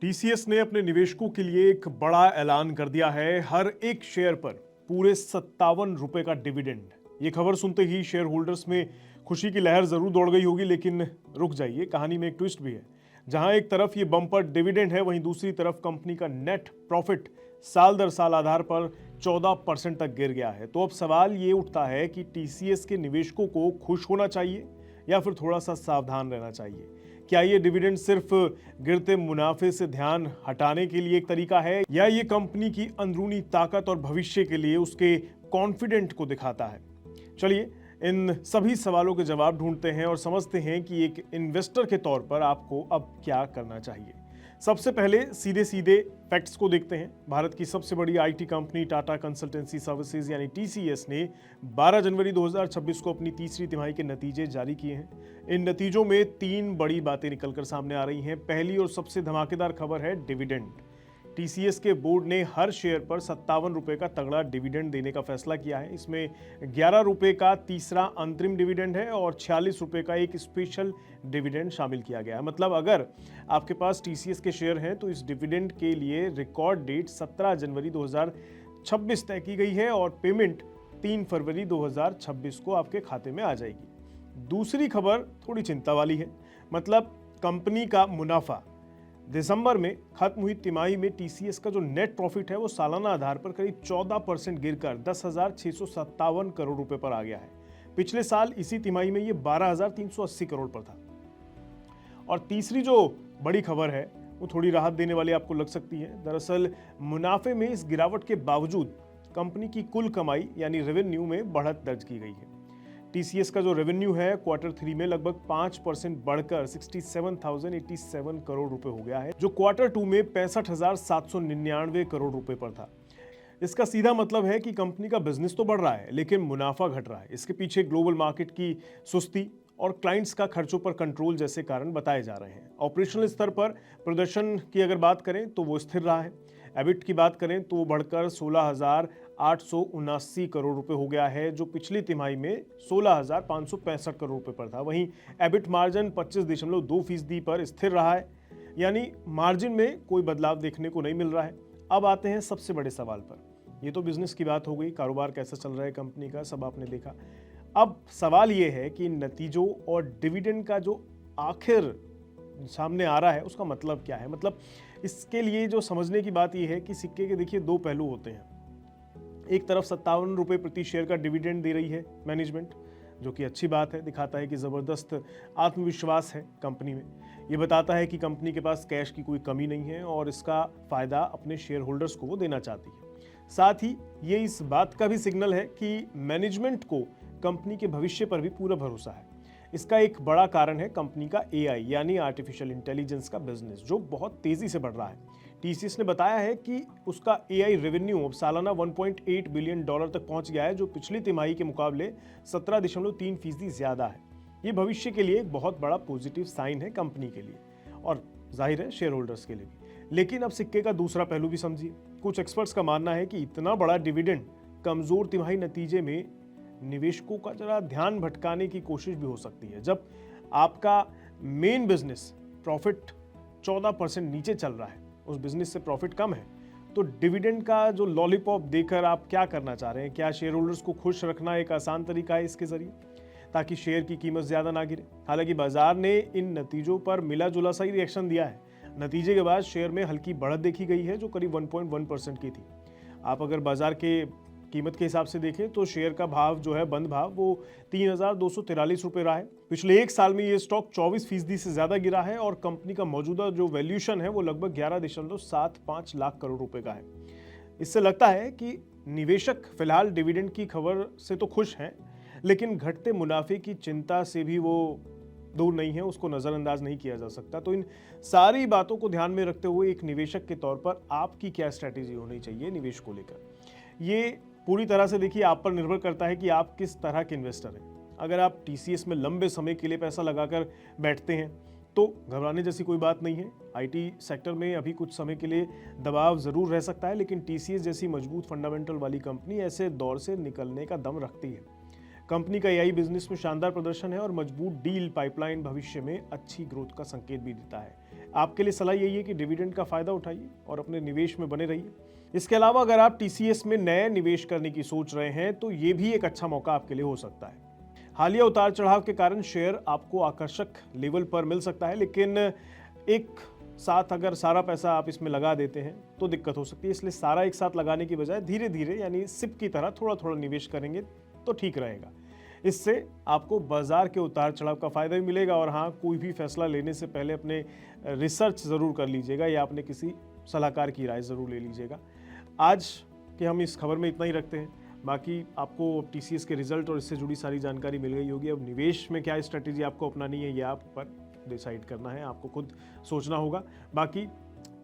TCS ने अपने निवेशकों के लिए एक बड़ा ऐलान कर दिया है। हर एक शेयर पर पूरे 57 रुपए का डिविडेंड। ये खबर सुनते ही शेयर होल्डर्स में खुशी की लहर जरूर दौड़ गई होगी, लेकिन रुक जाइए, कहानी में एक ट्विस्ट भी है। जहां एक तरफ ये बम्पर डिविडेंड है, वहीं दूसरी तरफ कंपनी का नेट प्रॉफिट साल दर साल आधार पर 14% तक गिर गया है। तो अब सवाल ये उठता है कि टीसीएस के निवेशकों को खुश होना चाहिए या फिर थोड़ा सा सावधान रहना चाहिए। क्या ये डिविडेंड सिर्फ गिरते मुनाफे से ध्यान हटाने के लिए एक तरीका है, या ये कंपनी की अंदरूनी ताकत और भविष्य के लिए उसके कॉन्फिडेंट को दिखाता है? चलिए इन सभी सवालों के जवाब ढूंढते हैं और समझते हैं कि एक इन्वेस्टर के तौर पर आपको अब क्या करना चाहिए। सबसे पहले सीधे सीधे फैक्ट्स को देखते हैं। भारत की सबसे बड़ी IT company Tata consultancy services यानी टीसीएस ने 12 जनवरी 2026 को अपनी तीसरी तिमाही के नतीजे जारी किए हैं। इन नतीजों में 3 बड़ी बातें निकलकर सामने आ रही हैं। पहली और सबसे धमाकेदार खबर है डिविडेंड। टीसीएस के बोर्ड ने हर शेयर पर 57 रुपए का तगड़ा डिविडेंड देने का फैसला किया है। इसमें 11 रुपए का तीसरा अंतरिम डिविडेंड है और 46 रुपए का एक स्पेशल डिविडेंड शामिल किया गया है। मतलब अगर आपके पास टीसीएस के शेयर हैं तो इस डिविडेंड के लिए रिकॉर्ड डेट 17 जनवरी 2026 तय की गई है और पेमेंट 3 फरवरी 2026 को आपके खाते में आ जाएगी। दूसरी खबर थोड़ी चिंता वाली है। मतलब कंपनी का मुनाफा दिसंबर में खत्म हुई तिमाही में टीसीएस का जो नेट प्रॉफिट है वो सालाना आधार पर करीब 14% गिरकर 10,657 करोड़ रुपए पर आ गया है। पिछले साल इसी तिमाही में ये 12,380 करोड़ पर था। और तीसरी जो बड़ी खबर है वो थोड़ी राहत देने वाली आपको लग सकती है। दरअसल मुनाफे में इस गिरावट के बावजूद कंपनी की कुल कमाई यानी रेवेन्यू में बढ़त दर्ज की गई है। टीसीएस का जो रेवेन्यू है क्वार्टर 3 में लगभग 5% बढ़कर 67,087 करोड़ रुपए हो गया है, जो क्वार्टर 2 में 65,799 करोड़ रुपए पर था। इसका सीधा मतलब है कि कंपनी का बिजनेस तो बढ़ रहा है लेकिन मुनाफा घट रहा है। इसके पीछे ग्लोबल मार्केट की सुस्ती और क्लाइंट्स का खर्चों पर कंट्रोल जैसे कारण बताए जा रहे हैं। ऑपरेशनल स्तर पर प्रदर्शन की अगर बात करें तो वो स्थिर रहा है। एबिट की बात करें तो बढ़कर 16,879 करोड़ रुपए हो गया है, जो पिछली तिमाही में 16,565 करोड़ रुपए पर था। वहीं एबिट मार्जिन 25.2% पर स्थिर रहा है, यानी मार्जिन में कोई बदलाव देखने को नहीं मिल रहा है। अब आते हैं सबसे बड़े सवाल पर। ये तो बिजनेस की बात हो गई, कारोबार कैसा चल रहा है कंपनी का, सब आपने देखा। अब सवाल ये है कि नतीजों और डिविडेंड का जो आखिर सामने आ रहा है उसका मतलब क्या है। मतलब इसके लिए जो समझने की बात यह है कि सिक्के के देखिए 2 पहलू होते हैं। एक तरफ 57 रुपए प्रति शेयर का डिविडेंड दे रही है मैनेजमेंट, जो कि अच्छी बात है, दिखाता है कि ज़बरदस्त आत्मविश्वास है कंपनी में। ये बताता है कि कंपनी के पास कैश की कोई कमी नहीं है और इसका फ़ायदा अपने शेयर होल्डर्स को वो देना चाहती है। साथ ही ये इस बात का भी सिग्नल है कि मैनेजमेंट को कंपनी के भविष्य पर भी पूरा भरोसा है। इसका एक बड़ा कारण है कंपनी का एआई यानी आर्टिफिशियल इंटेलिजेंस का बिजनेस, जो बहुत तेजी से बढ़ रहा है। टीसीएस ने बताया है कि उसका एआई रेवेन्यू अब सालाना 1.8 बिलियन डॉलर तक पहुंच गया है, जो पिछली तिमाही के मुकाबले 17.3% ज्यादा है। ये भविष्य के लिए एक बहुत बड़ा पॉजिटिव साइन है कंपनी के लिए और जाहिर है शेयर होल्डर्स के लिए भी। लेकिन अब सिक्के का दूसरा पहलू भी समझिए। कुछ एक्सपर्ट्स का मानना है कि इतना बड़ा डिविडेंड कमजोर तिमाही नतीजे में निवेशकों का जरा ध्यान भटकाने की कोशिश भी हो सकती है। जब आपका मेन बिजनेस प्रॉफिट 14% नीचे चल रहा है, उस बिजनेस से प्रॉफिट कम है, तो डिविडेंड का जो लॉलीपॉप देकर आप क्या करना चाह रहे हैं? क्या शेयर होल्डर्स को खुश रखना एक आसान तरीका है इसके जरिए, ताकि शेयर की कीमत ज्यादा ना गिरे? हालांकि बाजार ने इन नतीजों पर मिला जुला सा ही रिएक्शन दिया है। नतीजे के बाद शेयर में हल्की बढ़त देखी गई है, जो करीब 1.1% की थी। आप अगर बाजार के कीमत के हिसाब से देखें तो शेयर का भाव जो है बंद भाव वो 3,243 रुपए रहा है। पिछले एक साल में ये स्टॉक 24% से ज्यादा गिरा है और कंपनी का मौजूदा जो वैल्यूएशन है वो लगभग 11.75 लाख करोड़ रुपए का है। इससे लगता है कि निवेशक फिलहाल डिविडेंड की खबर से तो खुश हैं, लेकिन घटते मुनाफे की चिंता से भी वो दूर नहीं है, उसको नजरअंदाज नहीं किया जा सकता। तो इन सारी बातों को ध्यान में रखते हुए एक निवेशक के तौर पर आपकी क्या स्ट्रैटेजी होनी चाहिए निवेश को लेकर, ये पूरी तरह से देखिए आप पर निर्भर करता है कि आप किस तरह के इन्वेस्टर हैं। अगर आप टीसीएस में लंबे समय के लिए पैसा लगाकर बैठते हैं तो घबराने जैसी कोई बात नहीं है। आईटी सेक्टर में अभी कुछ समय के लिए दबाव जरूर रह सकता है, लेकिन टीसीएस जैसी मजबूत फंडामेंटल वाली कंपनी ऐसे दौर से निकलने का दम रखती है। कंपनी का एआई बिजनेस में शानदार प्रदर्शन है और मजबूत डील पाइपलाइन भविष्य में अच्छी ग्रोथ का संकेत भी देता है। आपके लिए सलाह यही है कि डिविडेंड का फ़ायदा उठाइए और अपने निवेश में बने रहिए। इसके अलावा अगर आप टीसीएस में नए निवेश करने की सोच रहे हैं तो ये भी एक अच्छा मौका आपके लिए हो सकता है। हालिया उतार चढ़ाव के कारण शेयर आपको आकर्षक लेवल पर मिल सकता है, लेकिन एक साथ अगर सारा पैसा आप इसमें लगा देते हैं तो दिक्कत हो सकती है। इसलिए सारा एक साथ लगाने की बजाय धीरे धीरे यानी सिप की तरह थोड़ा थोड़ा निवेश करेंगे तो ठीक रहेगा। इससे आपको बाजार के उतार चढ़ाव का फायदा भी मिलेगा। और हाँ, कोई भी फैसला लेने से पहले अपने रिसर्च ज़रूर कर लीजिएगा या अपने किसी सलाहकार की राय ज़रूर ले लीजिएगा। आज के हम इस खबर में इतना ही रखते हैं। बाकी आपको टीसीएस के रिजल्ट और इससे जुड़ी सारी जानकारी मिल गई होगी। अब निवेश में क्या स्ट्रेटेजी आपको अपनानी है ये आप पर डिसाइड करना है, आपको खुद सोचना होगा। बाकी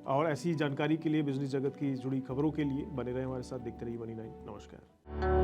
और ऐसी जानकारी के लिए, बिजनेस जगत की जुड़ी खबरों के लिए बने रहें हमारे साथ। देखते रहिए Money9। नमस्कार।